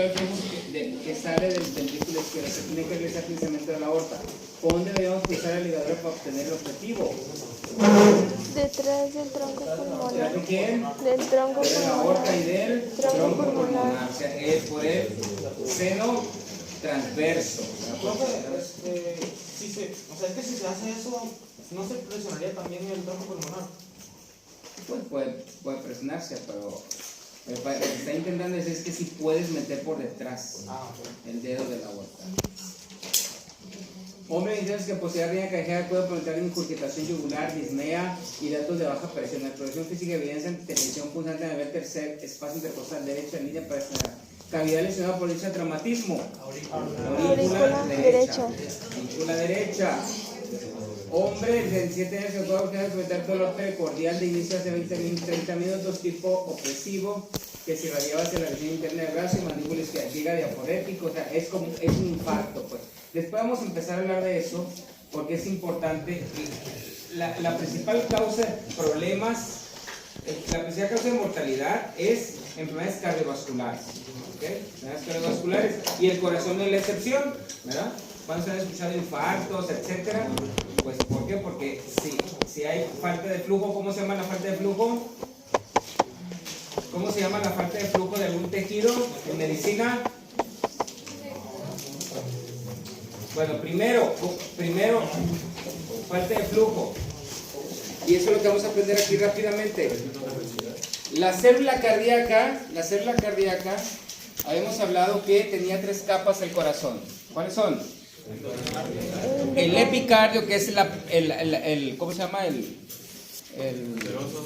bloqueo al flujo que sale del ventrículo izquierdo. Se tiene que realizar precisamente de la aorta. ¿Por dónde debemos pulsar la ligadura para obtener el objetivo? Detrás del tronco pulmonar. ¿Detrás de quién? Del tronco De la aorta y pulmonar. del tronco pulmonar. O sea, es por el seno transverso. Sí, o sea, es que si se hace eso, ¿no se presionaría también el tronco pulmonar? Pues puede presionarse, pero lo que está intentando decir es que si puedes meter por detrás el dedo de la aorta. Hombre de 22 que posee hernia callejera puede presentar incurgitación yugular, disnea y datos de baja presión. La exploración física evidencia intervención punzante en el tercer espacio intercostal derecho en línea para estrenar. Cavidad lesionada por dicho traumatismo. Aurícula derecha. Aurícula derecha. Hombre de 27 años que puede presentar dolor pericordial de inicio hace 20-30 minutos, tipo opresivo, que se irradiaba hacia la región interna del brazo y mandíbula izquierda, llega diaforético, o sea, es un infarto, pues. Después vamos a empezar a hablar de eso, porque es importante. La principal causa de problemas, la principal causa de mortalidad es enfermedades cardiovasculares, ¿okay? Enfermedades cardiovasculares, y el corazón no es la excepción, ¿verdad? ¿Cuándo se han escuchado infartos, etcétera? Pues, ¿por qué? Porque si hay falta de flujo, ¿cómo se llama la falta de flujo? ¿Cómo se llama la falta de flujo de algún tejido en medicina? Bueno, primero, falta de flujo. Y eso es lo que vamos a aprender aquí rápidamente. La célula cardíaca, habíamos hablado que tenía 3 capas el corazón. ¿Cuáles son? El epicardio, que es ¿cómo se llama? El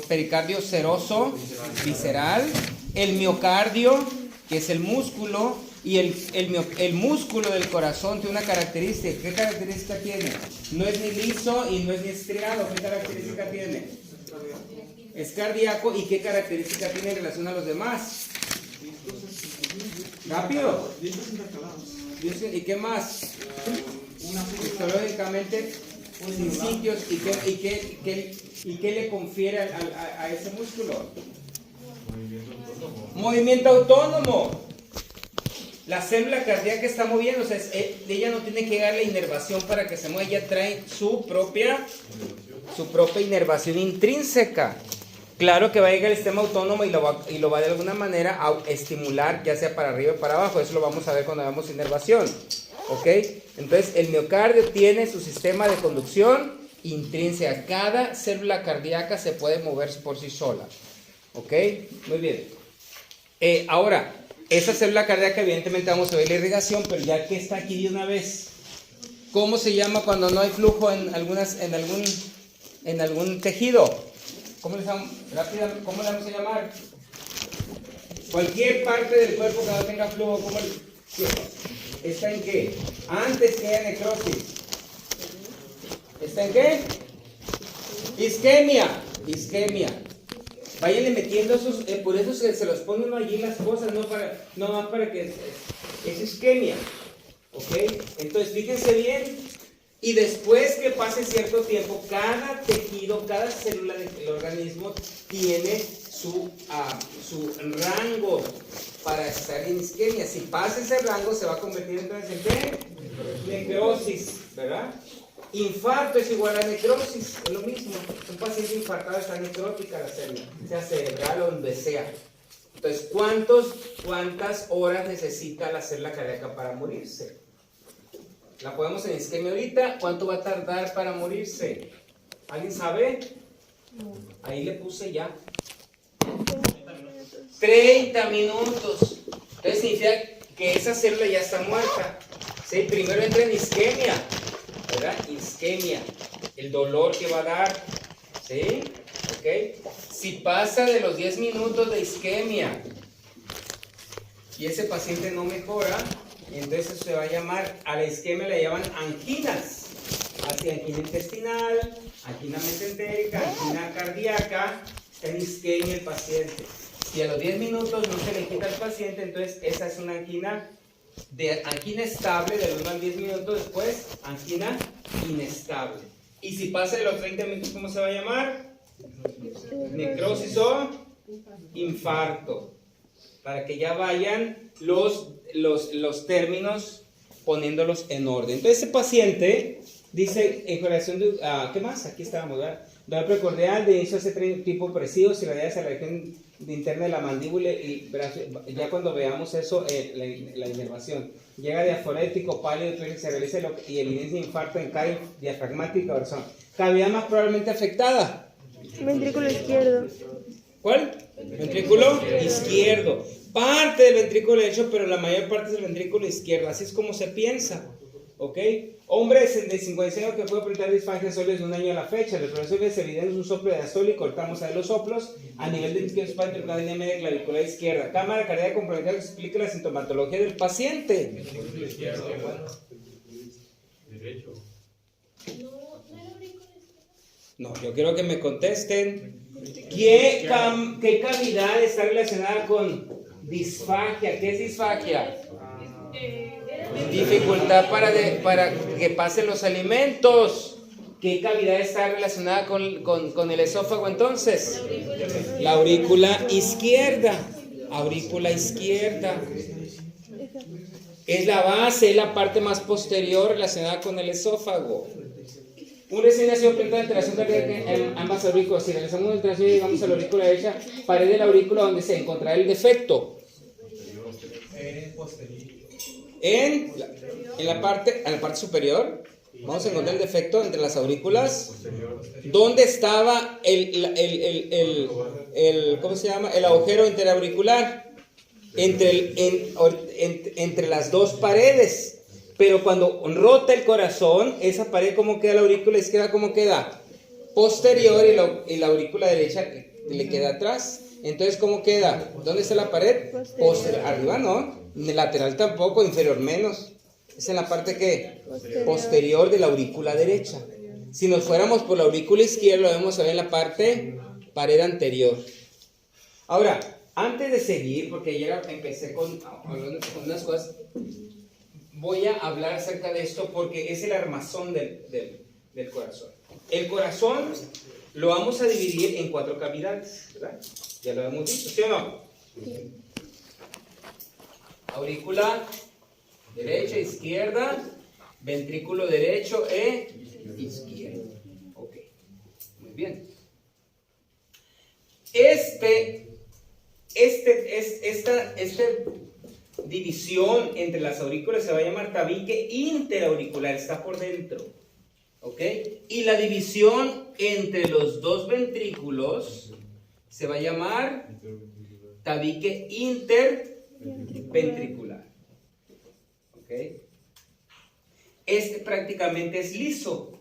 pericardio seroso, visceral. El miocardio, que es el músculo. Y el músculo del corazón tiene una característica. ¿Qué característica tiene? No es ni liso y no es ni estriado. ¿Qué característica tiene? Es cardíaco. ¿Y qué característica tiene en relación a los demás? Rápido. ¿Y qué más? Histológicamente, sin sitios. ¿Y qué le confiere a ese músculo? Movimiento autónomo. La célula cardíaca está moviendo, o sea, ella no tiene que darle inervación para que se mueva, ella trae su propia inervación intrínseca. Claro que va a llegar el sistema autónomo y lo va de alguna manera a estimular, ya sea para arriba o para abajo. Eso lo vamos a ver cuando hagamos inervación. ¿Ok? Entonces, el miocardio tiene su sistema de conducción intrínseca. Cada célula cardíaca se puede mover por sí sola. ¿Ok? Muy bien. Ahora, esa célula cardíaca, evidentemente vamos a ver la irrigación, pero ya que está aquí de una vez, ¿cómo se llama cuando no hay flujo en algún tejido? ¿Cómo le vamos a llamar? Cualquier parte del cuerpo que no tenga flujo, ¿cómo está en qué? Antes que haya necrosis. ¿Está en qué? Isquemia. Váyanle metiendo esos, por eso se los pone uno allí las cosas, no más para que es isquemia. ¿Ok? Entonces fíjense bien, y después que pase cierto tiempo, cada tejido, cada célula del organismo tiene su rango para estar en isquemia. Si pasa ese rango, se va a convertir entonces en ¿qué? Necrosis, ¿verdad? Infarto es igual a necrosis, es lo mismo. Un paciente infartado está necrótica la célula, sea cerebral o donde sea. Entonces, ¿cuántas horas necesita la célula cardíaca para morirse? La ponemos en isquemia ahorita. ¿Cuánto va a tardar para morirse? ¿Alguien sabe? Ahí le puse ya. 30 minutos. Entonces significa que esa célula ya está muerta. ¿Sí? Primero entra en isquemia, ¿verdad? Isquemia, el dolor que va a dar, ¿sí? ¿Ok? Si pasa de los 10 minutos de isquemia y ese paciente no mejora, entonces se va a llamar, a la isquemia le llaman anginas, así angina intestinal, angina mesentérica, angina cardíaca, está en isquemia el paciente. Si a los 10 minutos no se le quita al paciente, entonces esa es una angina estable, de los 1 al 10 minutos después, angina inestable. Y si pasa de los 30 minutos, ¿cómo se va a llamar? Necrosis o infarto. para que ya vayan los términos poniéndolos en orden. Entonces, este paciente dice en correlación de, ¿qué más? Aquí estábamos, ¿verdad? Dolor precordial de inicio hace tipo opresivo, si radias a la región interna de la mandíbula y brazo, ya cuando veamos eso, la inervación. Llega diaforético, pálido, se realiza y el inicio de infarto en cario diafragmática, corazón. Cavidad más probablemente afectada. Ventrículo izquierdo. ¿Cuál? Ventrículo izquierdo. Parte del ventrículo derecho, pero la mayor parte es del ventrículo izquierdo. Así es como se piensa. ¿Ok? Hombre de 56 años que puede presentar disfagia solo desde un año a la fecha. El profesor es evidente un soplo de diastole y cortamos ahí los soplos a nivel del izquierdo espalda entre la línea media clavicular izquierda. Cámara cardíaca comprometida que explica la sintomatología del paciente. Derecho. No, yo quiero que me contesten. ¿Qué cavidad está relacionada con disfagia? ¿Qué es disfagia? Dificultad para que pasen los alimentos. ¿Qué cavidad está relacionada con el esófago entonces? La aurícula izquierda. Aurícula izquierda. Es la base, es la parte más posterior relacionada con el esófago. Un recién nacido presenta alteración cardíaca en ambas aurículas. Si realizamos una alteración y llegamos a la aurícula derecha, pared de la aurícula donde se encontrará el defecto. En la parte superior vamos a encontrar el defecto entre las aurículas. ¿Dónde estaba ¿cómo se llama? El agujero interauricular? Entre las dos paredes. Pero cuando rota el corazón, esa pared, ¿cómo queda la aurícula izquierda? ¿Cómo queda? Posterior y la aurícula derecha le queda atrás. Entonces, ¿cómo queda? ¿Dónde está la pared? Posterior. Arriba no, lateral tampoco, inferior menos. Es en la parte que posterior de la aurícula derecha. Si nos fuéramos por la aurícula izquierda, lo vemos a ver en la parte pared anterior. Ahora, antes de seguir, porque ayer empecé con unas cosas, voy a hablar acerca de esto porque es el armazón del corazón. El corazón lo vamos a dividir en 4 cavidades, ¿verdad? Ya lo hemos visto, ¿sí o no? Sí. Aurícula derecha, izquierda, ventrículo derecho e izquierdo. Ok, muy bien. Esta división entre las aurículas se va a llamar tabique interauricular, está por dentro. ¿Ok? Y la división entre los dos ventrículos se va a llamar tabique interventricular. ¿Ok? Este prácticamente es liso,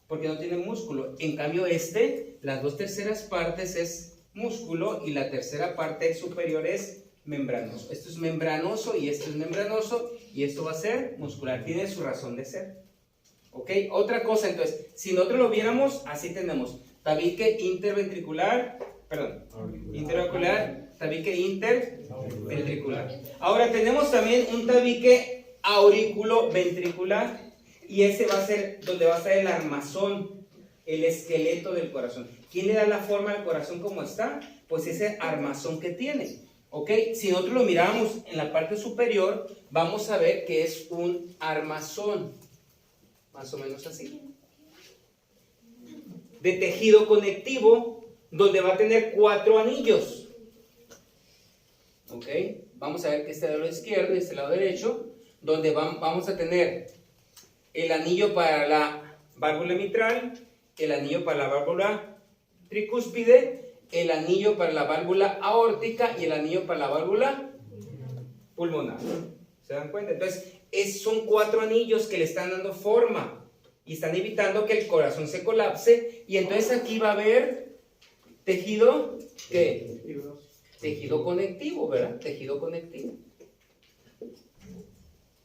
porque no tiene músculo. En cambio las 2/3 partes es músculo y la tercera parte superior es membranoso. Esto es membranoso y esto es membranoso y esto va a ser muscular. Tiene su razón de ser. ¿Ok? Otra cosa, entonces, si nosotros lo viéramos, así tenemos tabique interauricular, tabique interventricular. Ahora tenemos también un tabique auriculoventricular y ese va a ser donde va a estar el armazón, el esqueleto del corazón. ¿Quién le da la forma al corazón como está? Pues ese armazón que tiene. ¿Ok? Si nosotros lo miramos en la parte superior, vamos a ver que es un armazón, más o menos así, de tejido conectivo, donde va a tener 4 anillos. ¿Ok? Vamos a ver que este lado izquierdo y este lado derecho, donde vamos a tener el anillo para la válvula mitral, el anillo para la válvula tricúspide, el anillo para la válvula aórtica y el anillo para la válvula pulmonar. ¿Se dan cuenta? Entonces, son 4 anillos que le están dando forma y están evitando que el corazón se colapse. Y entonces aquí va a haber tejido, ¿qué? Tejido conectivo, ¿verdad? Tejido conectivo.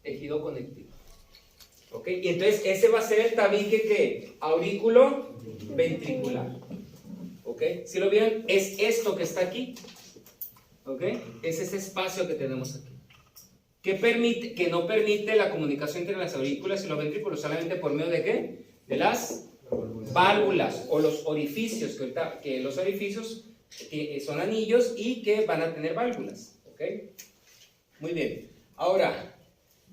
Tejido conectivo. ¿Ok? Y entonces ese va a ser el tabique que auriculoventricular. ¿Ok? Si lo vieron, es esto que está aquí. ¿Ok? Es ese espacio que tenemos aquí. Que no permite la comunicación entre las aurículas y los ventrículos, solamente por medio de ¿qué? De las válvulas o los orificios, que los orificios son anillos y que van a tener válvulas. ¿Ok? Muy bien. Ahora,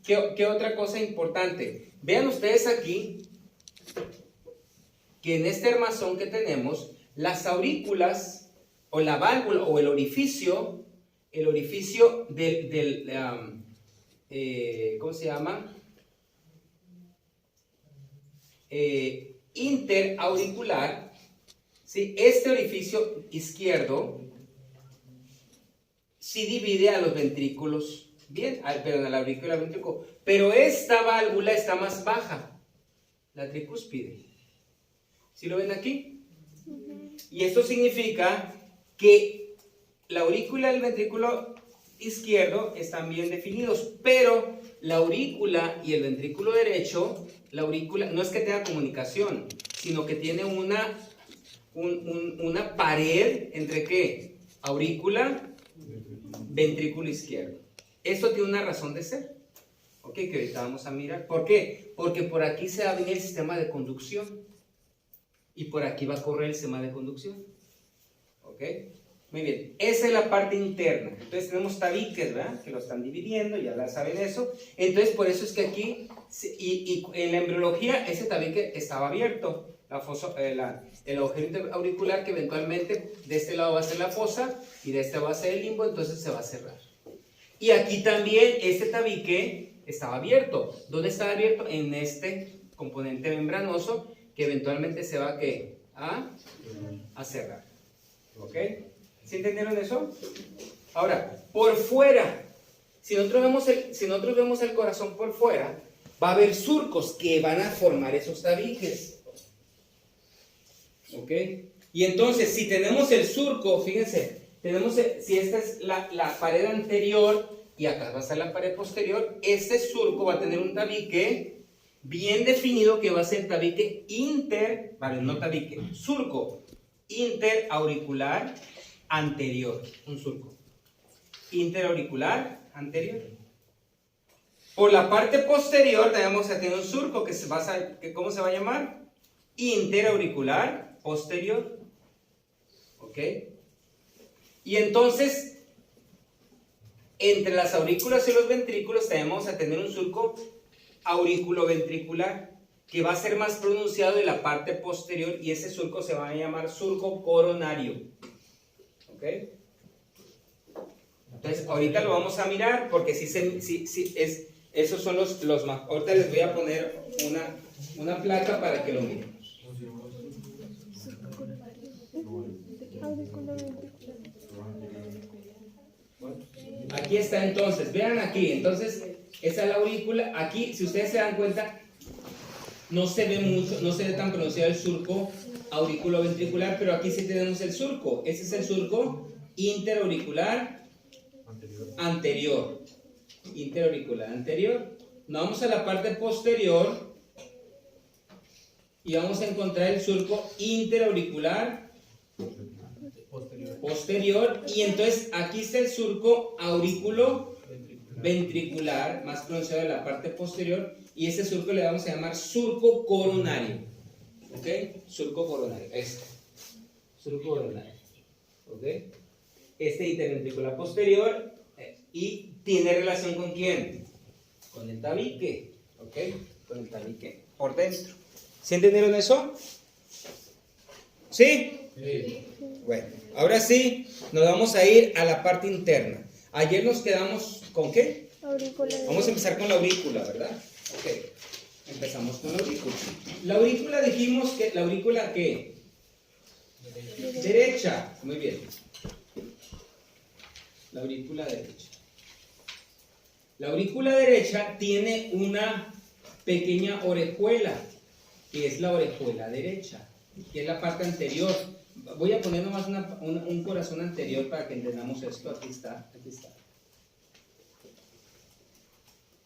¿qué otra cosa importante? Vean ustedes aquí que en este armazón que tenemos, las aurículas o la válvula o el orificio ¿cómo se llama? Interauricular, ¿sí? Este orificio izquierdo sí divide a los ventrículos, bien, perdón, a la aurícula y al ventrículo, pero esta válvula está más baja, la tricúspide. ¿Sí lo ven aquí? Y esto significa que la aurícula y el ventrículo izquierdo están bien definidos, pero la aurícula y el ventrículo derecho, la aurícula no es que tenga comunicación, sino que tiene una pared entre ¿qué? Aurícula, ventrículo izquierdo. Esto tiene una razón de ser, ¿ok? Que ahorita vamos a mirar. ¿Por qué? Porque por aquí se va a venir el sistema de conducción y por aquí va a correr el sistema de conducción, ¿ok? Muy bien, esa es la parte interna. Entonces tenemos tabiques, ¿verdad? Que lo están dividiendo, ya la saben eso. Entonces por eso es que aquí, y en la embriología, ese tabique estaba abierto, el agujero auricular, que eventualmente de este lado va a ser la fosa y de este va a ser el limbo, entonces se va a cerrar. Y aquí también este tabique estaba abierto. ¿Dónde estaba abierto? En este componente membranoso que eventualmente se va a cerrar. ¿Ok? ¿Sí entendieron eso? Ahora, por fuera, si nosotros vemos el corazón por fuera, va a haber surcos que van a formar esos tabiques. ¿Ok? Y entonces, si tenemos el surco, fíjense, si esta es la pared anterior y acá va a ser la pared posterior, este surco va a tener un tabique bien definido que va a ser tabique surco interauricular anterior, un surco interauricular anterior. Por la parte posterior vamos a tener un surco ¿cómo se va a llamar? Interauricular posterior. ¿Ok? Y entonces, entre las aurículas y los ventrículos vamos a tener un surco auriculoventricular que va a ser más pronunciado en la parte posterior y ese surco se va a llamar surco coronario. ¿Ok? Entonces, ahorita lo vamos a mirar porque esos son los más. Ahorita les voy a poner una placa para que lo miren. Aquí está entonces, vean aquí, entonces esa es la aurícula, aquí si ustedes se dan cuenta no se ve mucho, no se ve tan pronunciado el surco auriculoventricular, pero aquí sí tenemos el surco, ese es el surco interauricular anterior, interauricular anterior. Nos vamos a la parte posterior y vamos a encontrar el surco interauricular posterior, y entonces aquí está el surco auriculoventricular, más pronunciado en la parte posterior, y ese surco le vamos a llamar surco coronario. ¿Ok? Surco coronario, surco coronario. ¿Ok? Este interventricular posterior, y tiene relación ¿con quién? Con el tabique. ¿Ok? Con el tabique por dentro. ¿Sí entendieron eso? ¿Sí? Sí. Bueno, ahora sí, nos vamos a ir a la parte interna. Ayer nos quedamos ¿con qué? Aurícula. Vamos a empezar con la aurícula, ¿verdad? Ok, empezamos con la aurícula. La aurícula dijimos que, ¿la aurícula qué? Derecha, muy bien. La aurícula derecha. La aurícula derecha tiene una pequeña orejuela, que es la orejuela derecha, que es la parte anterior. Voy a poner nomás un corazón anterior para que entendamos esto. Aquí está.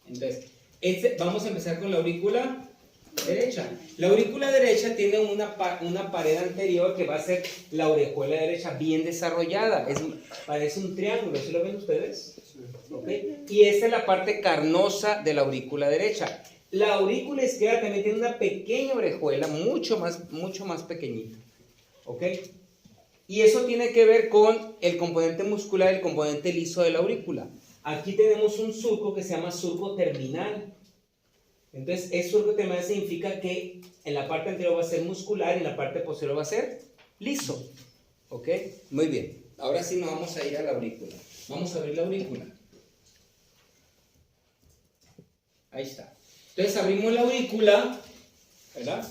Entonces, vamos a empezar con la aurícula derecha. La aurícula derecha tiene una pared anterior que va a ser la orejuela derecha bien desarrollada. Parece un triángulo, ¿sí lo ven ustedes? ¿Okay? Y esta es la parte carnosa de la aurícula derecha. La aurícula izquierda también tiene una pequeña orejuela, mucho más pequeñita. ¿Ok? Y eso tiene que ver con el componente muscular y el componente liso de la aurícula. Aquí tenemos un surco que se llama surco terminal. Entonces, el surco terminal significa que en la parte anterior va a ser muscular y en la parte posterior va a ser liso. ¿Ok? Muy bien. Ahora sí nos vamos a ir a la aurícula. Vamos a abrir la aurícula. Ahí está. Entonces, abrimos la aurícula, ¿verdad?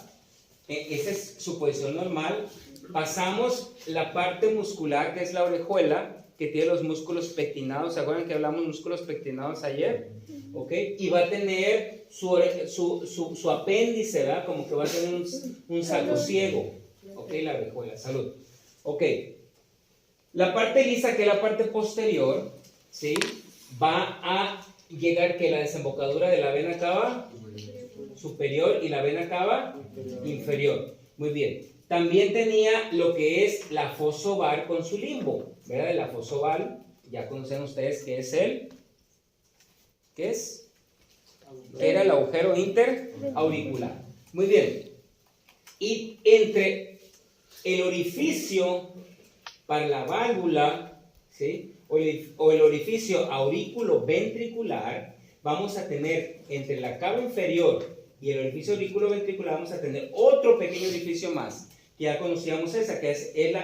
Esa es su posición normal. Pasamos la parte muscular, que es la orejuela, que tiene los músculos pectinados. ¿Se acuerdan que hablamos de músculos pectinados ayer? ¿Ok? Y va a tener su apéndice, ¿verdad? Como que va a tener un saco ciego. ¿Ok? La orejuela. Salud. ¿Ok? La parte lisa, que es la parte posterior, ¿sí? Va a llegar que la desembocadura de la vena cava superior y la vena cava inferior. Muy bien. También tenía lo que es la fosa oval con su limbo, ¿verdad? La fosa oval, ya conocen ustedes que es ¿qué es? Que era el agujero interauricular. Muy bien. Y entre el orificio para la válvula, ¿sí? o el orificio aurículo-ventricular, vamos a tener entre la cava inferior y el orificio aurículo-ventricular, vamos a tener otro pequeño orificio más, que ya conocíamos esa, que es el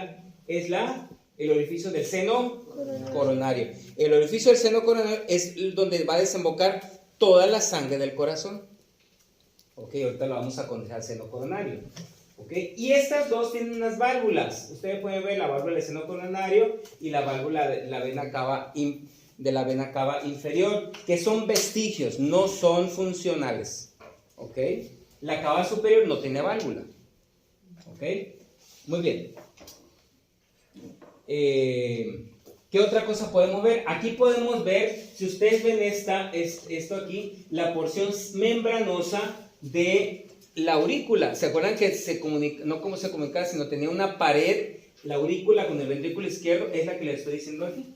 orificio del seno coronario. El orificio del seno coronario es donde va a desembocar toda la sangre del corazón. Ok, ahorita lo vamos a conocer al seno coronario. Okay. Y estas dos tienen unas válvulas. Ustedes pueden ver la válvula del seno coronario y la válvula de la vena cava inferior, que son vestigios, no son funcionales. Okay. La cava superior no tiene válvula. Okay. Muy bien. ¿Qué otra cosa podemos ver? Aquí podemos ver, si ustedes ven esto aquí, la porción membranosa de la aurícula. ¿Se acuerdan que no cómo se comunicaba, sino tenía una pared? La aurícula con el ventrículo izquierdo es la que les estoy diciendo aquí.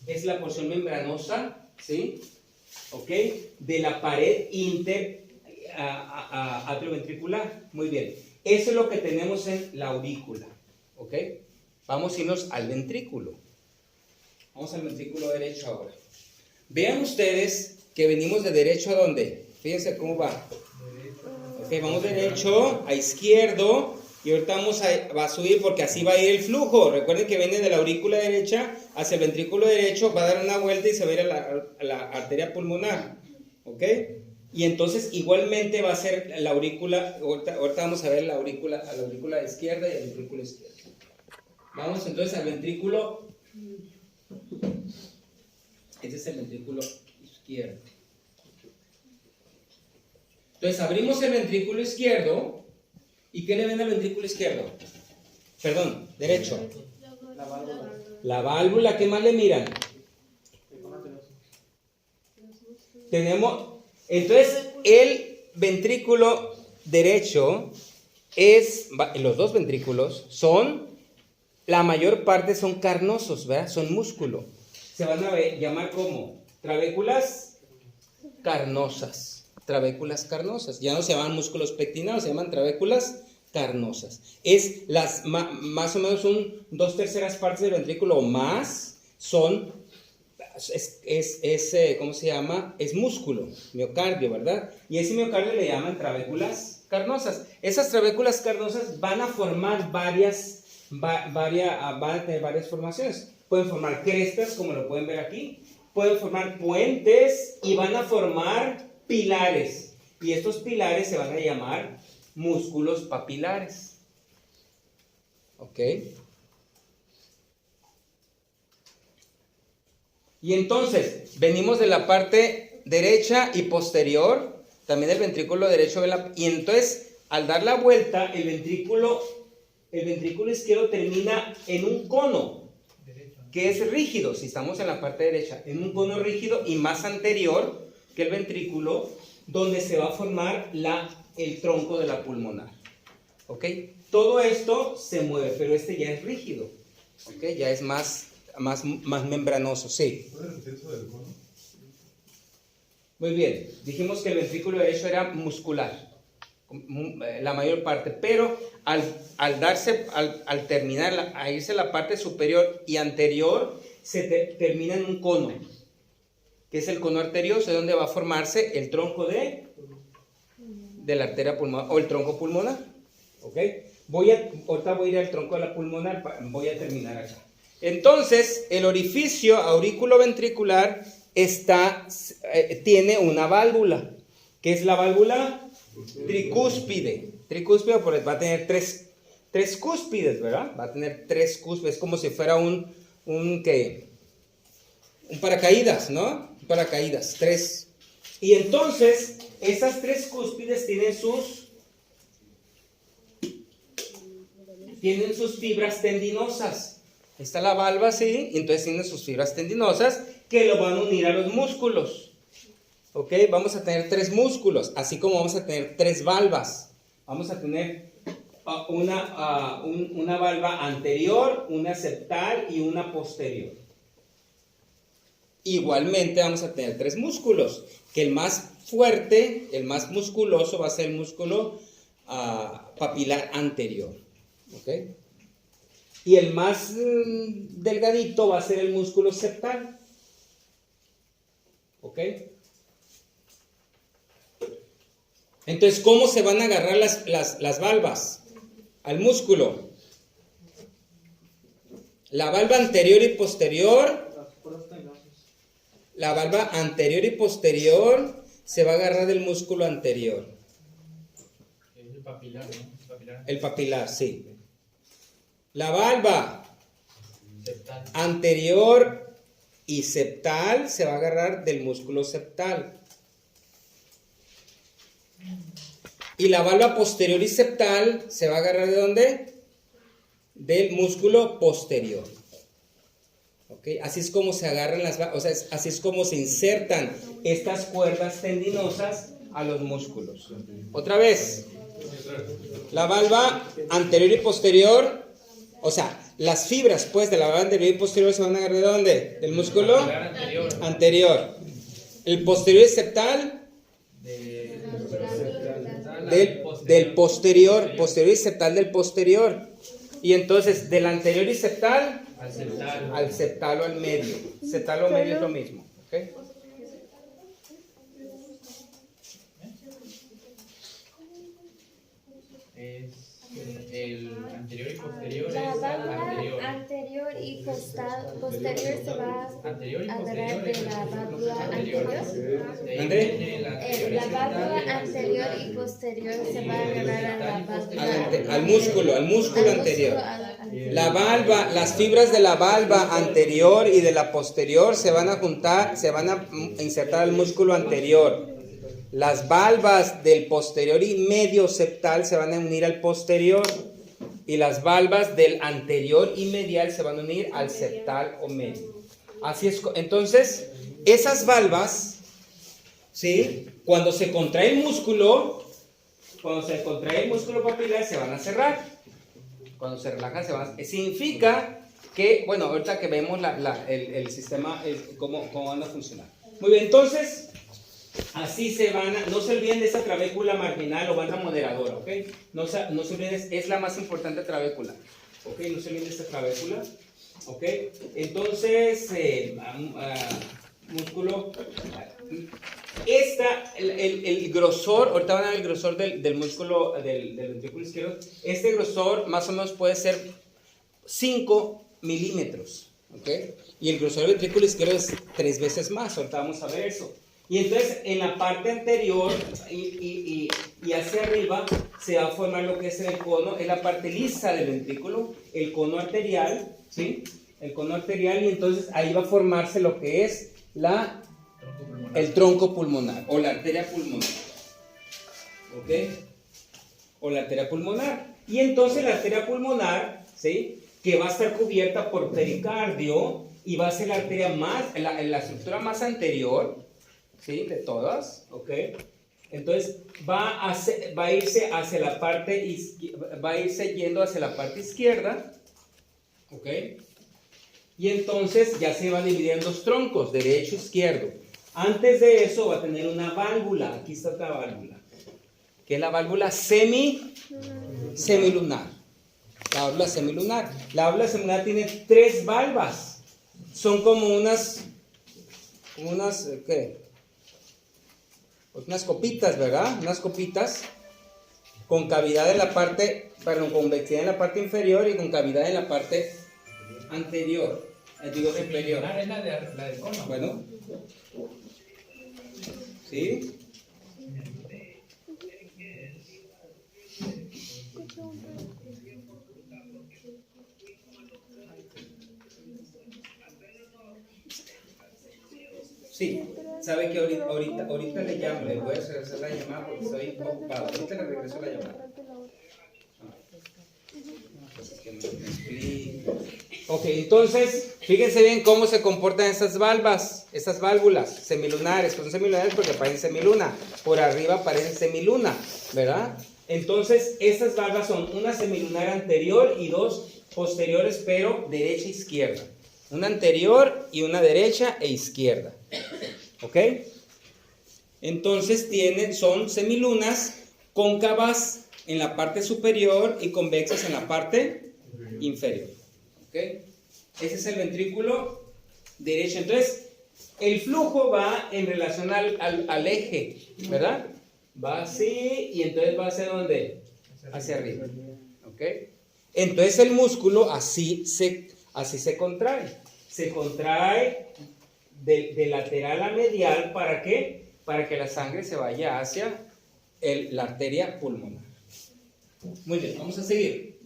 Es la porción membranosa, ¿sí? ¿Ok? De la pared atrioventricular. Muy bien. Eso es lo que tenemos en la aurícula. ¿Ok? Vamos a irnos al ventrículo. Vamos al ventrículo derecho ahora. Vean ustedes que venimos de derecho a ¿dónde? Fíjense cómo va. Ok, vamos derecho a izquierdo y ahorita va a subir porque así va a ir el flujo. Recuerden que viene de la aurícula derecha hacia el ventrículo derecho, va a dar una vuelta y se va a ir a la arteria pulmonar. ¿Ok? Y entonces igualmente va a ser la aurícula, ahorita vamos a ver a la aurícula izquierda y el ventrículo izquierdo. Vamos entonces al ventrículo. Este es el ventrículo izquierdo. Entonces abrimos el ventrículo izquierdo. ¿Y qué le ven al ventrículo izquierdo? Perdón, derecho. La válvula, ¿qué más le miran? Tenemos, entonces el ventrículo derecho los dos ventrículos son, la mayor parte son carnosos, ¿verdad? Son músculo. Se van a llamar como trabéculas carnosas. Trabéculas carnosas. Ya no se llaman músculos pectinados, se llaman trabéculas carnosas. Es más o menos 2/3 partes del ventrículo o más son, ¿cómo se llama? Es músculo, miocardio, ¿verdad? Y ese miocardio le llaman trabéculas carnosas. Esas trabéculas carnosas van a formar van a tener varias formaciones. Pueden formar crestas, como lo pueden ver aquí. Pueden formar puentes y van a formar pilares, y estos pilares se van a llamar músculos papilares. ¿Ok? Y entonces, venimos de la parte derecha y posterior, también el ventrículo derecho, y entonces, al dar la vuelta, el ventrículo izquierdo termina en un cono, que es rígido, si estamos en la parte derecha, en un cono rígido y más anterior que el ventrículo, donde se va a formar el tronco de la pulmonar. ¿Ok? Todo esto se mueve, pero este ya es rígido. ¿Ok? Ya es más membranoso, sí. ¿Puedes repetir eso del cono? Muy bien. Dijimos que el ventrículo derecho era muscular. la mayor parte, pero al terminar, a irse la parte superior y anterior, termina en un cono, que es el cono arterioso, donde va a formarse el tronco de la arteria pulmonar o el tronco pulmonar. ¿Ok? Ahorita voy a ir al tronco de la pulmonar, voy a terminar acá. Entonces, el orificio auriculoventricular tiene una válvula, que es la válvula tricúspide. Tricúspide porque va a tener tres cúspides, ¿verdad? Va a tener tres cúspides, como si fuera un paracaídas, ¿no? Un paracaídas, tres. Y entonces, esas tres cúspides tienen sus fibras tendinosas. Está la valva así, y entonces tiene sus fibras tendinosas que lo van a unir a los músculos. ¿Ok? Vamos a tener tres músculos, así como vamos a tener tres valvas. Vamos a tener una valva anterior, una septal y una posterior. Igualmente vamos a tener tres músculos, que el más fuerte, el más musculoso va a ser el músculo papilar anterior. ¿Ok? Y el más delgadito va a ser el músculo septal. ¿Ok? Entonces, ¿cómo se van a agarrar las valvas al músculo? La valva anterior y posterior. La valva anterior y posterior se va a agarrar del músculo anterior. El papilar, ¿no? El papilar, sí. La valva Septal. anterior y septal se va a agarrar del músculo septal. Y la valva posterior y septal se va a agarrar ¿de dónde? Del músculo posterior. ¿Ok? Así es como se agarran así es como se insertan estas cuerdas tendinosas a los músculos. Otra vez. La valva anterior y posterior, o sea, las fibras pues de la valva anterior y posterior se van a agarrar ¿de dónde? Del músculo anterior. El posterior y septal del posterior y septal del posterior. Y entonces del anterior y septal al septal o al medio. Septal o medio es lo mismo. ¿Okay? Es el anterior y posterior. La Es válvula anterior y posterior se va a agarrar de la válvula anterior. ¿André? La válvula anterior y posterior se va a agarrar a la válvula Al músculo anterior. Las fibras de la valva anterior y de la posterior se van a juntar, se van a insertar al músculo anterior. Las valvas del posterior y medio septal se van a unir al posterior. Y las valvas del anterior y medial se van a unir al septal o medio. Así es. Entonces, esas valvas, ¿sí? Cuando se contrae el músculo papilar, se van a cerrar. Cuando se relajan, se van a... Significa que, bueno, ahorita que vemos el sistema, cómo van a funcionar. Muy bien, entonces, así no se olviden de esa trabécula marginal o banda moderadora, ¿ok? No se olviden, es la más importante trabécula, ¿ok? No se olviden de esta trabécula, ¿ok? Entonces, músculo... el grosor, ahorita van a ver el grosor del músculo del ventrículo izquierdo. Este grosor más o menos puede ser 5 milímetros, ¿ok? Y el grosor del ventrículo izquierdo es 3 veces más, ahorita vamos a ver eso. Y entonces en la parte anterior y hacia arriba se va a formar lo que es el cono, es la parte lisa del ventrículo, el cono arterial, ¿sí? El cono arterial, y entonces ahí va a formarse lo que es el tronco pulmonar o la arteria pulmonar. ¿Ok? O la arteria pulmonar. Y entonces la arteria pulmonar, ¿sí? Que va a estar cubierta por pericardio y va a ser la arteria la estructura más anterior, ¿sí? De todas, ¿ok? Entonces va a irse hacia la parte, va a irse yendo hacia la parte izquierda, ¿ok? Y entonces ya se va a dividir en dos troncos, derecho e izquierdo. Antes de eso va a tener una válvula, aquí está otra válvula, que es la válvula semilunar. La válvula semilunar. La válvula semilunar tiene 3 valvas. Son como unas ¿qué? Pues unas copitas, ¿verdad? Unas copitas con cavidad en la parte, perdón, convexidad en la parte inferior y con cavidad en la parte anterior. Digo, superior. Es la del cono. Bueno. ¿Sí? Sí, sabe que ahorita le llamo, le voy a regresar la llamada porque estoy ocupado. Ahorita le regreso la llamada. Ok, entonces, fíjense bien cómo se comportan estas válvulas semilunares. Son semilunares porque parecen semiluna. Por arriba parecen semiluna, ¿verdad? Entonces, estas valvas son una semilunar anterior y 2 posteriores, pero derecha e izquierda. Una anterior y una derecha e izquierda. ¿Ok? Entonces son semilunas cóncavas en la parte superior y convexas en la parte inferior. ¿Ok? Ese es el ventrículo derecho. Entonces, el flujo va en relación al eje, ¿verdad? Va así y entonces va hacia ¿dónde? Hacia arriba. ¿Ok? Entonces el músculo así se contrae. Se contrae de lateral a medial. ¿Para qué? Para que la sangre se vaya hacia la arteria pulmonar. Muy bien, vamos a seguir.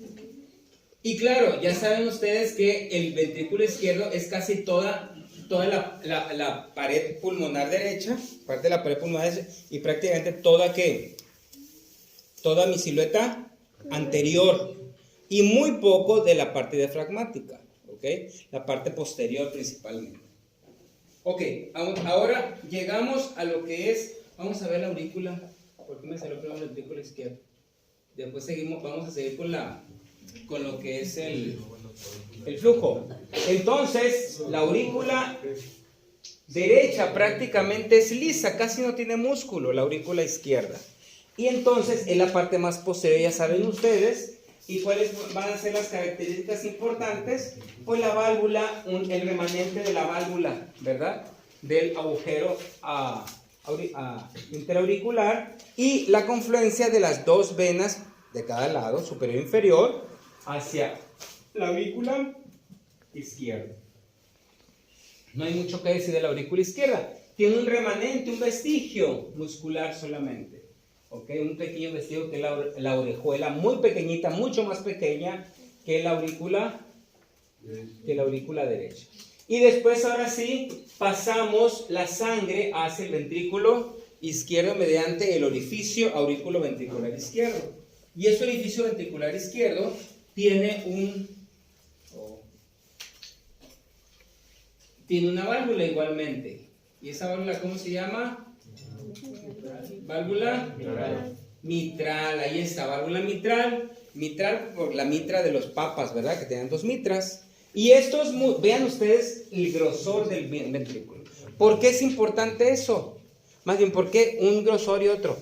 Y claro, ya saben ustedes que el ventrículo izquierdo es casi toda la pared pulmonar derecha, parte de la pared pulmonar derecha, y prácticamente toda mi silueta anterior, y muy poco de la parte diafragmática, ¿ok? La parte posterior principalmente. Ok, ahora llegamos a lo que es, vamos a ver la aurícula, porque me salió primero la aurícula izquierda. Después vamos a seguir con lo que es el flujo. Entonces, la aurícula derecha prácticamente es lisa, casi no tiene músculo, la aurícula izquierda. Y entonces es la parte más posterior, ya saben ustedes. ¿Y cuáles van a ser las características importantes? Pues la válvula, el remanente de la válvula, ¿verdad? Del agujero interauricular y la confluencia de las 2 venas de cada lado, superior e inferior, hacia la aurícula izquierda. No hay mucho que decir de la aurícula izquierda. Tiene un remanente, un vestigio muscular solamente. ¿Okay? Un pequeño vestigio que es la orejuela, muy pequeñita, mucho más pequeña que la aurícula derecha. Y después, ahora sí, pasamos la sangre hacia el ventrículo izquierdo mediante el orificio auriculoventricular izquierdo. Y ese orificio ventricular izquierdo tiene una válvula igualmente. ¿Y esa válvula cómo se llama? Válvula mitral. Ahí está, válvula mitral. Mitral por la mitra de los papas, ¿verdad? Que tenían 2 mitras. Y vean ustedes el grosor del ventrículo. ¿Por qué es importante eso? Más bien, ¿por qué un grosor y otro?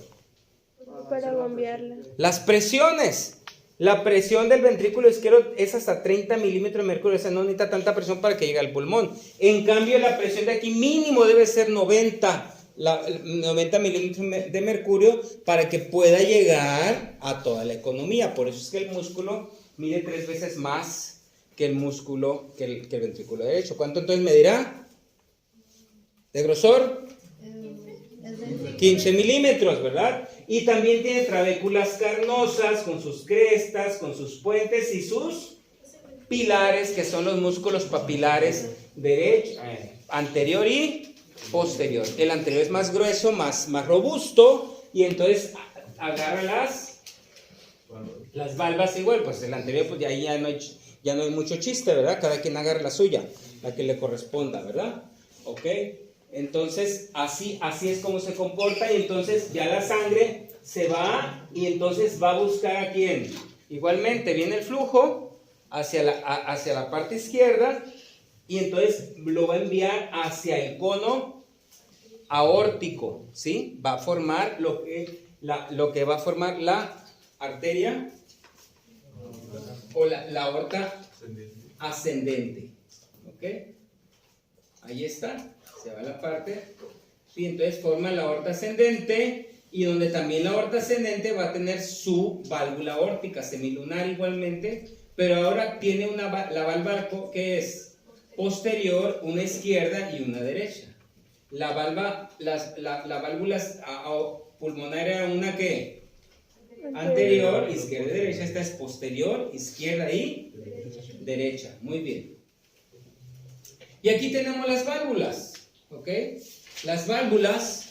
Para bombearla. Las presiones. La presión del ventrículo izquierdo es hasta 30 milímetros de mercurio. O sea, no necesita tanta presión para que llegue al pulmón. En cambio, la presión de aquí mínimo debe ser 90 milímetros de mercurio para que pueda llegar a toda la economía. Por eso es que el músculo mide 3 veces más que el músculo, que el ventrículo derecho. ¿Cuánto entonces medirá? ¿De grosor? 15 milímetros, ¿verdad? Y también tiene trabéculas carnosas con sus crestas, con sus puentes y sus pilares, que son los músculos papilares derecho, anterior y posterior. El anterior es más grueso, más robusto, y entonces agarra las valvas igual. Pues el anterior, pues ya no hay mucho chiste, ¿verdad? Cada quien agarra la suya, la que le corresponda, ¿verdad? ¿Ok? Entonces, así es como se comporta, y entonces ya la sangre se va, y entonces va a buscar a quién. Igualmente viene el flujo hacia la parte izquierda, y entonces lo va a enviar hacia el cono aórtico, ¿sí? Va a formar lo que lo que va a formar la arteria o la aorta ascendente. ¿Ok? Ahí está, se va la parte. Y entonces forma la aorta ascendente, y donde también la aorta ascendente va a tener su válvula aórtica semilunar igualmente, pero ahora tiene la válvula que es posterior, una izquierda y una derecha. La válvula pulmonar era una que anterior, izquierda y derecha. Esta es posterior, izquierda y derecha. Muy bien. Y aquí tenemos las válvulas, ¿ok? Las válvulas.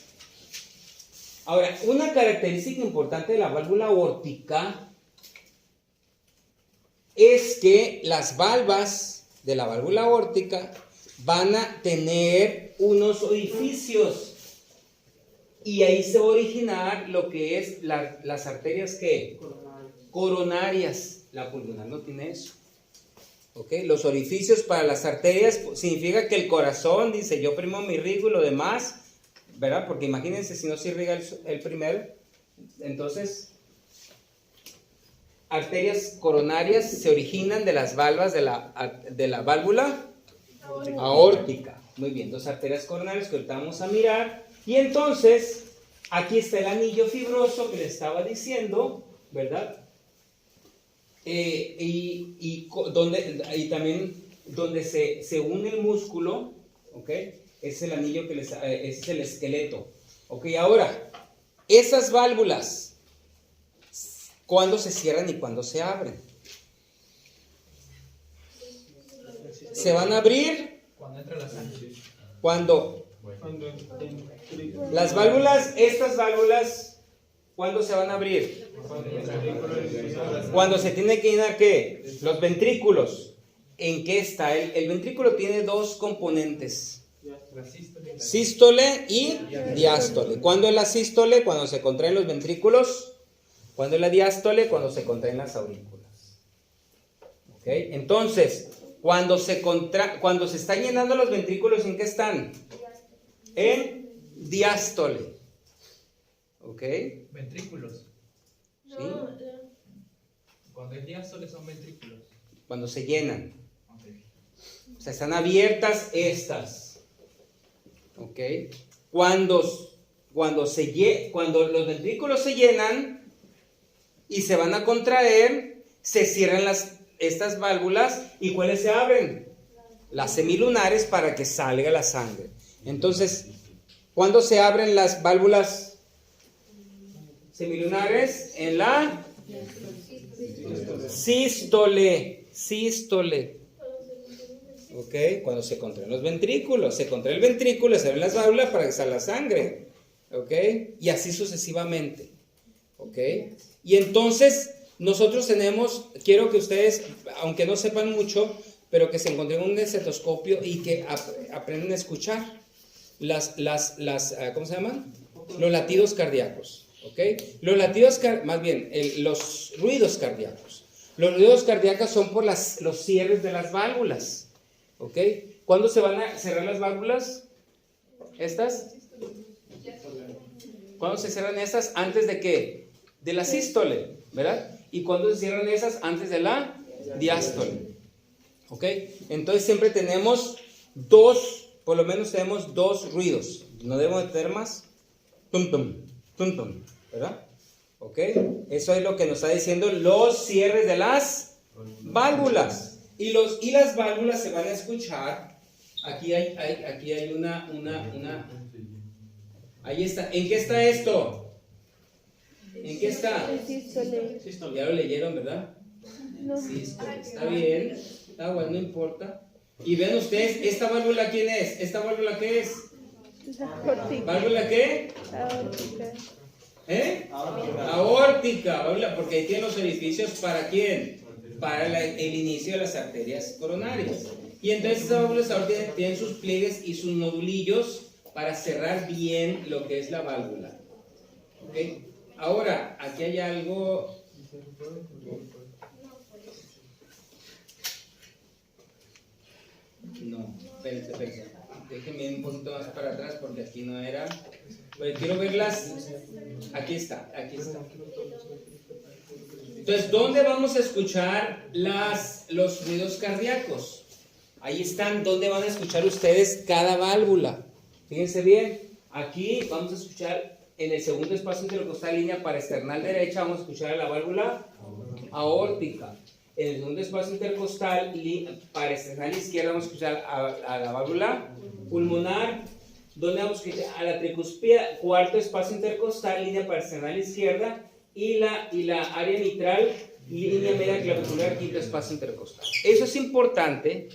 Ahora, una característica importante de la válvula aórtica es que las valvas de la válvula aórtica van a tener unos orificios, y ahí se va a originar lo que es las arterias ¿qué? Coronarias. La pulmonar no tiene eso. ¿Okay? Los orificios para las arterias significa que el corazón dice: yo primero me irrigo y lo demás, ¿verdad? Porque imagínense si no se irriga el primero. Entonces, arterias coronarias se originan de las valvas de la válvula aórtica. Muy bien, dos arterias coronarias que ahorita vamos a mirar. Y entonces, aquí está el anillo fibroso que le estaba diciendo, ¿verdad? Y también donde se une el músculo, ¿ok? Es el anillo es el esqueleto. ¿Ok? Ahora, esas válvulas, ¿cuándo se cierran y cuándo se abren? Se van a abrir Cuando entra la sangre. cuando las válvulas, estas válvulas, ¿cuándo se van a abrir? Cuando se tiene que llenar ¿qué? Los ventrículos. ¿En qué está? El ventrículo tiene dos componentes: sístole y diástole. ¿Cuándo es la sístole? Cuando se contraen los ventrículos. ¿Cuándo es la diástole? Cuando se contraen las aurículas. ¿Ok? Entonces, cuando se están llenando los ventrículos, ¿en qué están? En diástole. ¿Ok? Ventrículos. ¿Sí? Cuando es diástole son ventrículos. Cuando se llenan. Okay. O sea, están abiertas estas. ¿Ok? Cuando los ventrículos se llenan y se van a contraer, se cierran estas válvulas. ¿Y cuáles se abren? Las semilunares, para que salga la sangre. Entonces, ¿cuándo se abren las válvulas semilunares? En la sístole. ¿Ok? Cuando se contraen los ventrículos. Se contrae el ventrículo, se abren las válvulas para que salga la sangre. ¿Ok? Y así sucesivamente. ¿Ok? Y entonces, nosotros quiero que ustedes, aunque no sepan mucho, pero que se encuentren un estetoscopio y que aprendan a escuchar ¿cómo se llaman? Los latidos cardíacos. ¿Ok? Los ruidos cardíacos. Los ruidos cardíacos son por los cierres de las válvulas. ¿Ok? ¿Cuándo se van a cerrar las válvulas? ¿Estas? ¿Cuándo se cierran estas? ¿Antes de qué? De la sístole, ¿verdad? ¿Y cuándo se cierran esas? Antes de la diástole. ¿Ok? Entonces siempre tenemos por lo menos tenemos dos ruidos. No debemos tener más. Tum, tum, tum, tum, ¿verdad? ¿Ok? Eso es lo que nos está diciendo los cierres de las válvulas. Y las válvulas se van a escuchar. Aquí hay una. Ahí está. ¿En qué está esto? ¿En qué está? Ya lo leyeron, ¿verdad? No. Sístole. Está bien. Está bueno, no importa. Y vean ustedes, ¿esta válvula quién es? ¿Esta válvula qué es? ¿Válvula qué? Aórtica. ¿Eh? Aórtica, válvula, porque ahí tiene los orificios, ¿para quién? Para el inicio de las arterias coronarias. Y entonces estas válvulas aórticas tienen sus pliegues y sus nodulillos para cerrar bien lo que es la válvula. ¿Ok? Ahora, aquí hay algo. No, espérense. Déjenme un poquito más para atrás porque aquí no era. Quiero verlas. Aquí está, aquí está. Entonces, ¿dónde vamos a escuchar los ruidos cardíacos? Ahí están, ¿dónde van a escuchar ustedes cada válvula? Fíjense bien, aquí vamos a escuchar en el segundo espacio intercostal línea paraesternal derecha, vamos a escuchar a la válvula aórtica. En el segundo espacio intercostal paraesternal izquierda vamos a escuchar a la válvula pulmonar. ¿Dónde vamos a escuchar? A la tricuspida. Cuarto espacio intercostal, línea paraesternal izquierda. Y la área mitral, línea media clavicular, quinto espacio intercostal. Eso es importante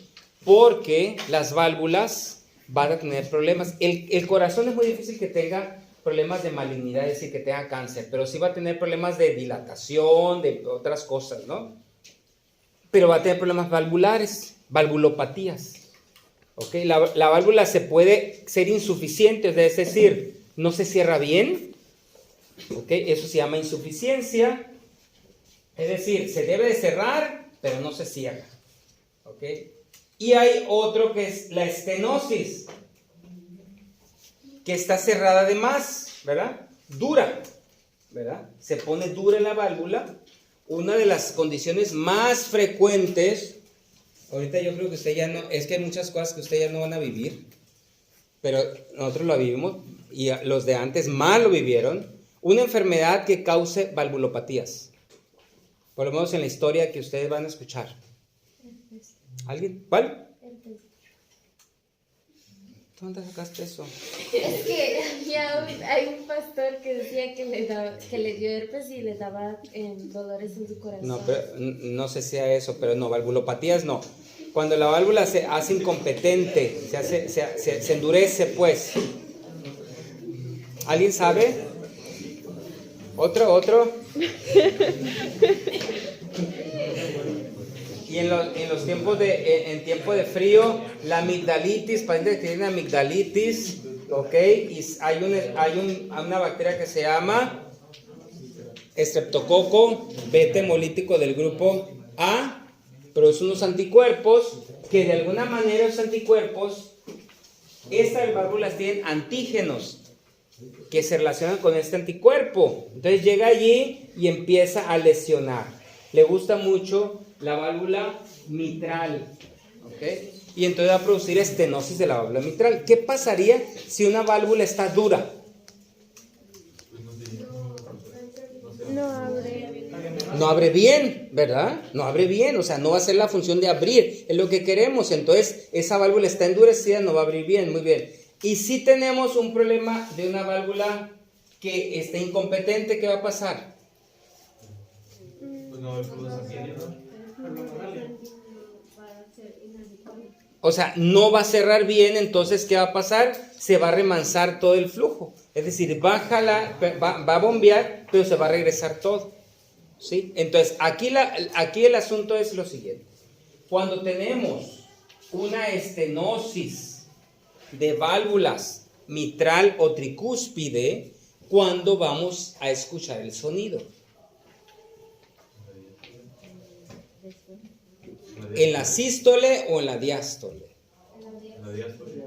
porque las válvulas van a tener problemas. El corazón es muy difícil que tenga problemas de malignidad, es decir, que tenga cáncer, pero sí va a tener problemas de dilatación, de otras cosas, ¿no? Pero va a tener problemas valvulares, valvulopatías. ¿Okay? La válvula se puede ser insuficiente, es decir, no se cierra bien. ¿Okay? Eso se llama insuficiencia. Es decir, se debe de cerrar, pero no se cierra. ¿Okay? Y hay otro que es la estenosis, que está cerrada de más, ¿verdad? Dura, ¿verdad? Se pone dura la válvula. Una de las condiciones más frecuentes, ahorita yo creo que usted ya no, es que hay muchas cosas que usted ya no van a vivir, pero nosotros lo vivimos y los de antes más lo vivieron. Una enfermedad que cause valvulopatías, por lo menos en la historia que ustedes van a escuchar. ¿Alguien? ¿Cuál? ¿Dónde sacaste eso? Es que hay un pastor que decía que le dio herpes y le daba dolores en su corazón. No, pero, no sé si sea eso, pero no, valvulopatías no. Cuando la válvula se hace incompetente, se endurece, pues. ¿Alguien sabe? ¿Otro? Y en los tiempos en tiempo de frío, la amigdalitis, pacientes que tienen amigdalitis, ¿ok? Y hay una bacteria que se llama Streptococo beta hemolítico del grupo A, produce unos anticuerpos que de alguna manera esos anticuerpos, estas válvulas tienen antígenos que se relacionan con este anticuerpo. Entonces llega allí y empieza a lesionar. Le gusta mucho la válvula mitral, ¿ok? Y entonces va a producir estenosis de la válvula mitral. ¿Qué pasaría si una válvula está dura? No abre bien, ¿verdad? No abre bien, o sea, no va a hacer la función de abrir, es lo que queremos. Entonces, esa válvula está endurecida, no va a abrir bien, muy bien. Y si tenemos un problema de una válvula que está incompetente, ¿qué va a pasar? Pues no, el flujo sanguíneo, ¿no? O sea, no va a cerrar bien, entonces, ¿qué va a pasar? Se va a remansar todo el flujo. Es decir, va a bombear, pero se va a regresar todo. ¿Sí? Entonces, aquí el asunto es lo siguiente. Cuando tenemos una estenosis de válvulas mitral o tricúspide, ¿cuándo vamos a escuchar el sonido? ¿En la sístole o en la diástole? En la diástole.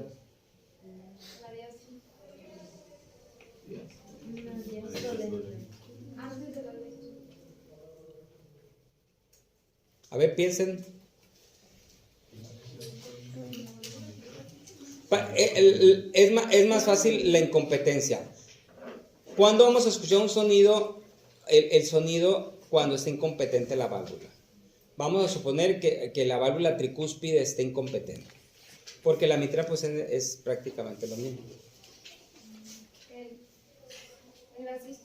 A ver, piensen. Es más fácil la incompetencia. ¿Cuándo vamos a escuchar un sonido? El sonido cuando está incompetente la válvula. Vamos a suponer que la válvula tricúspide esté incompetente, porque la mitral pues es prácticamente lo mismo.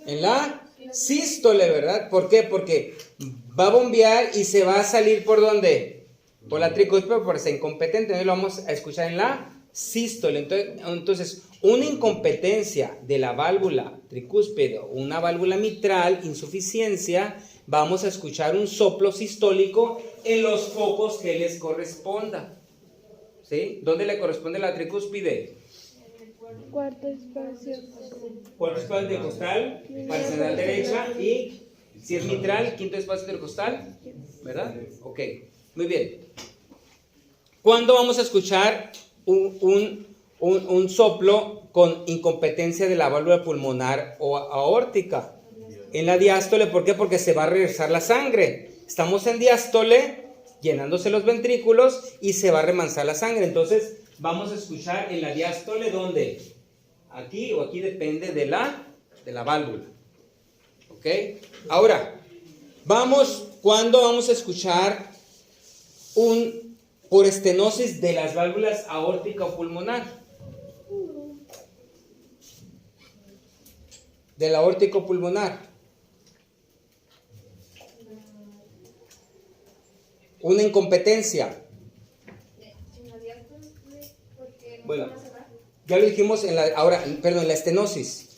En la sístole, ¿verdad? ¿Por qué? Porque va a bombear y se va a salir ¿por dónde? Por la tricúspide, por ser incompetente. Entonces lo vamos a escuchar en la sístole. Entonces, una incompetencia de la válvula tricúspide, una válvula mitral, insuficiencia, vamos a escuchar un soplo sistólico en los focos que les corresponda. ¿Sí? ¿Dónde le corresponde la tricúspide? Cuarto espacio. Cuarto espacio intercostal, paraesternal derecha, y si es mitral, quinto espacio intercostal, ¿verdad? Ok, muy bien. ¿Cuándo vamos a escuchar un soplo con incompetencia de la válvula pulmonar o aórtica. En la diástole, ¿por qué? Porque se va a regresar la sangre. Estamos en diástole, llenándose los ventrículos y se va a remansar la sangre. Entonces, vamos a escuchar en la diástole, ¿dónde? Aquí o aquí, depende de la válvula. ¿Ok? Ahora, ¿cuándo vamos a escuchar por estenosis de las válvulas aórtica o pulmonar? De la aórtica o pulmonar. Una incompetencia. Bueno, ya lo dijimos en la estenosis.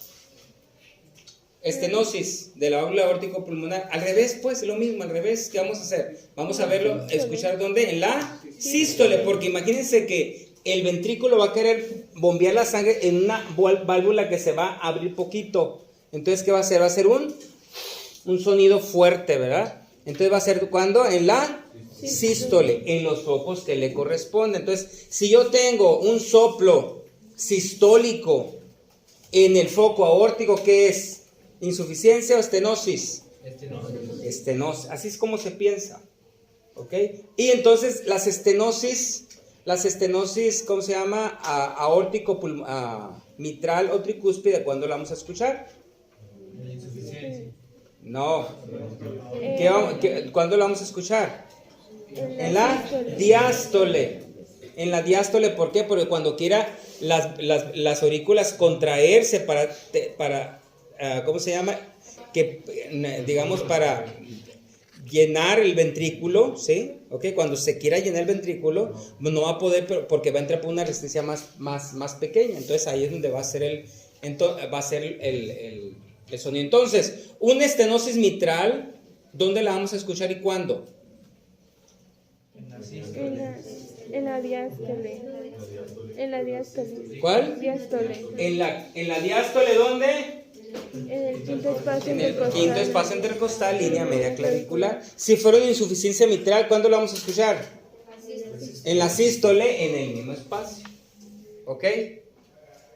Estenosis de la válvula aórtica o pulmonar. Al revés, pues, lo mismo, al revés. ¿Qué vamos a hacer? Vamos a verlo, escuchar dónde. En la sístole, porque imagínense que el ventrículo va a querer bombear la sangre en una válvula que se va a abrir poquito. Entonces, ¿qué va a hacer? Va a ser un sonido fuerte, ¿verdad? Entonces va a ser ¿cuándo? En la sístole, en los focos que le corresponden. Entonces, si yo tengo un soplo sistólico en el foco aórtico, ¿qué es? ¿Insuficiencia o estenosis? Estenosis. Así es como se piensa. ¿Ok? Y entonces las estenosis, ¿cómo se llama? Aórtico, mitral o tricúspide, ¿cuándo la vamos a escuchar? No. ¿Cuándo la vamos a escuchar? En la diástole. En la diástole, ¿por qué? Porque cuando quiera las aurículas contraerse para ¿cómo se llama? Digamos, para llenar el ventrículo, ¿sí? ¿Ok? Cuando se quiera llenar el ventrículo, no va a poder porque va a entrar por una resistencia más pequeña. Entonces ahí es donde va a ser el sonido. Entonces, una estenosis mitral, ¿dónde la vamos a escuchar y cuándo? En la diástole. En la diástole. ¿Cuál? Diástole. En la diástole, ¿dónde? En el quinto espacio En el intercostal. quinto espacio intercostal, línea media clavicular. Si fuera una insuficiencia mitral, ¿cuándo la vamos a escuchar? En la sístole, en el mismo espacio. ¿Ok?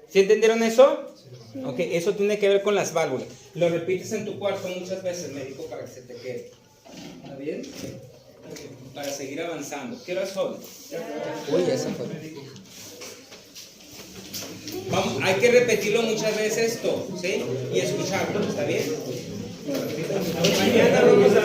¿Sí entendieron eso? Sí. Ok, eso tiene que ver con las válvulas. Lo repites en tu cuarto muchas veces, médico, para que se te quede. ¿Está bien? Para seguir avanzando. ¿Qué horas son? Uy, esa fue. Vamos, hay que repetirlo muchas veces esto, ¿sí? Y escucharlo, ¿está bien? Mañana vamos a ver.